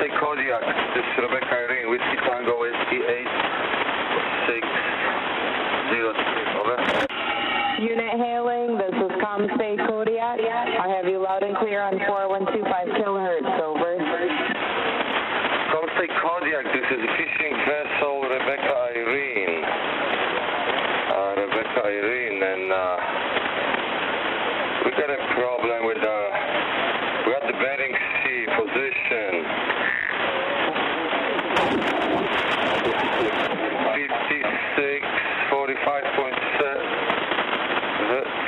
CommSta Kodiak, this is Rebecca Irene, Whiskey Tango Whiskey 8603, over. Unit hailing, this is CommSta Kodiak. I have you loud and clear on 4125 kilohertz, over. CommSta Kodiak, this is fishing vessel Rebecca Irene. Rebecca Irene, and we got a problem with we got the Bering Sea position. 56, 45.7,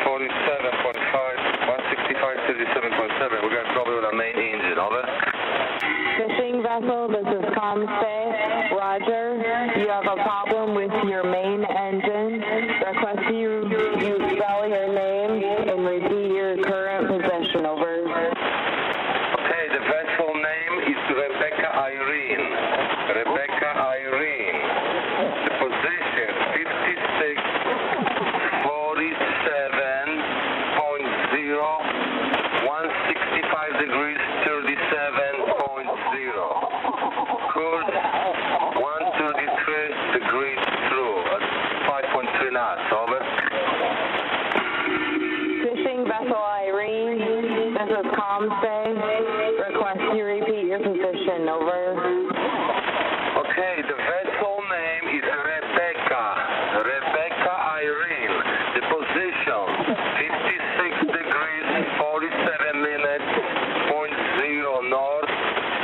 47.5, 165, 37.7. We got a problem with our main engine, over. Fishing vessel, this is CommSta. Roger, you have a problem with your main engine. Request you spell your name and repeat your current position, over. Okay, the vessel name is Rebecca Irene. Rebecca Irene. The position 56, 47.0, 165 degrees, 37.0. Course 133 degrees through at 5.3 knots, over. Fishing vessel Irene, this is CommSta. Request you repeat your position, over. Okay, the vessel name is Rebecca. Rebecca Irene. The position 56 degrees, 47 minutes, 0 north,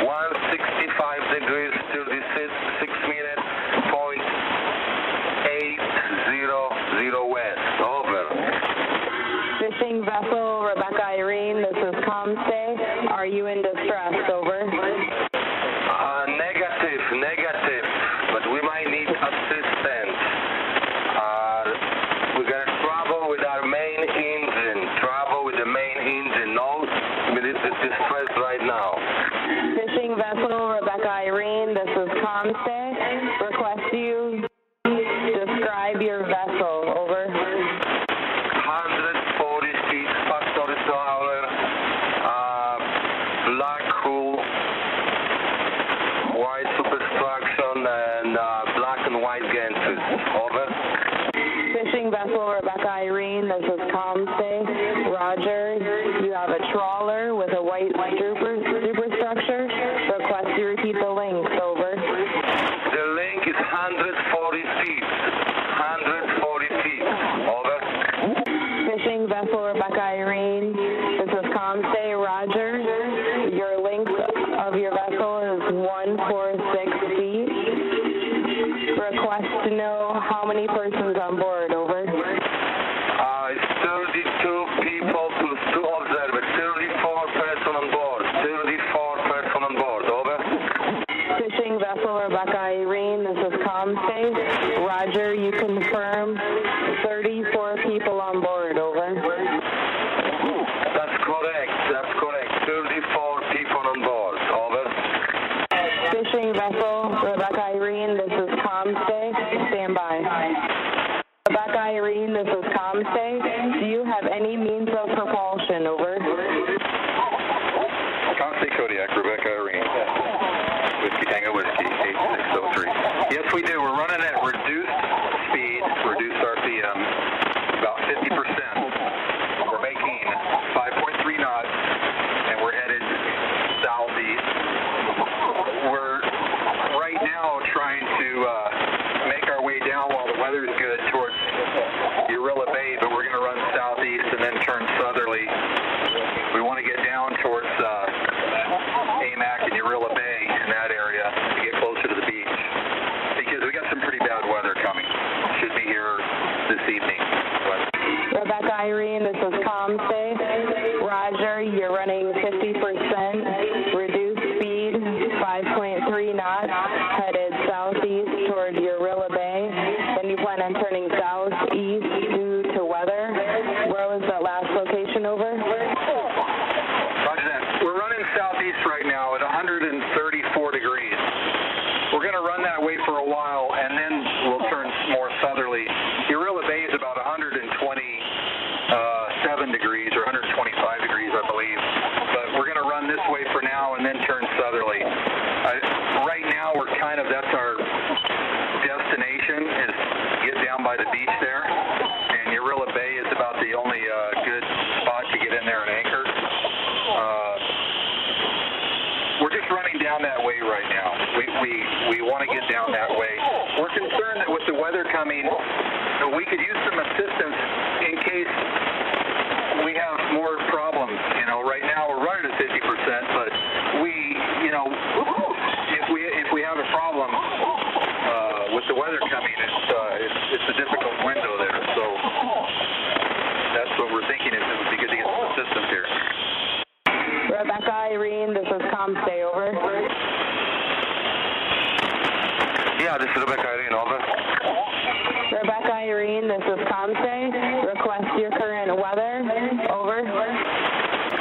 165 degrees, 36 minutes, 0.800 west. Over. Fishing vessel Rebecca Irene, this is CommSta. Are you in distress, over? Negative, but we might need assistance. We got trouble with our main engine. No, it's distress right now. Fishing vessel Rebecca Irene, this is CommSta. Request you describe your vessel, over. 140 feet, factory trawler, black hull, white superstructure, and black and white gantries, over. Fishing vessel Rebecca Irene, this is CommSta. Roger, you have a trawler with a white superstructure. Request you repeat the length, over. The length is 140 feet. 140 feet, over. Fishing vessel Rebecca Irene, this is CommSta. Roger, your length of your vessel is 146 feet. Request to know how many persons on board, over. It's 32 people plus 2 observers. 34 person on board. 34 person on board, over. Fishing vessel Rebecca Irene, this is CommSta. Roger, you confirm 34 people on board, over. That's correct. 34 people on board, over. Fishing vessel Rebecca Irene, this is CommSta. Stand by. Rebecca Irene, this is CommSta. Do you have any means of propulsion, over? CommSta Kodiak, Rebecca Irene. Whiskey Tango Whiskey 8603. Yes, we do. We're running at reduced speed, reduced RPM, about 50%. We're making 5.3 knots, and we're headed southeast. We're right now trying to make our way down while the weather's good towards Urilla Bay, but we're going to run southeast and then turn southerly. We want to get down towards Amac and Urilla Bay in that area to get closer to the beach, because we got some pretty bad weather coming. Should be here this evening. Rebecca Irene, this is CommSta. Roger, you're running 50%, reduced speed, 5.3 knots, headed southeast toward Urilla Bay. Then you plan on turning southeast due to weather. Where was that last location, over? Roger that. We're running southeast right now at 134 degrees. We're going to run that way for a while, and then we'll turn more southerly. Urilla Bay is about 127 degrees or 125 degrees, I believe. But we're going to run this way for now and then turn southerly. Right now, that's our destination, is get down by the beach there. And Urilla Bay is about the only good spot to get in there and anchor. We're just running down that way right now. We want to get down that way. We're concerned that with the weather coming, we could use some assistance in case we have more problems. Right now we're running at 50%, but if we have a problem with the weather coming, it's a difficult window there. So that's what we're thinking, is it would be good to get some assistance here. Rebecca Irene, this is CommSta, over. Yeah, this is Rebecca Irene, over. Rebecca Irene, this is CommSta. Request your current weather, over.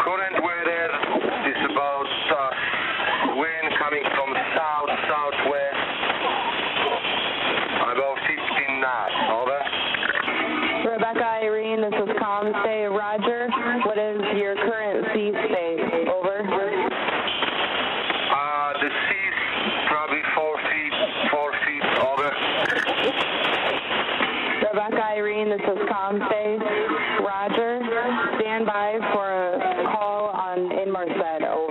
Current weather is about wind coming from south-southwest, about 15 knots, over. Rebecca Irene, this is CommSta. Roger, what is your current sea state, over. The sea's probably 4 feet, over. Rebecca Irene, this is CommSta. Roger, stand by for a call in Marset, over.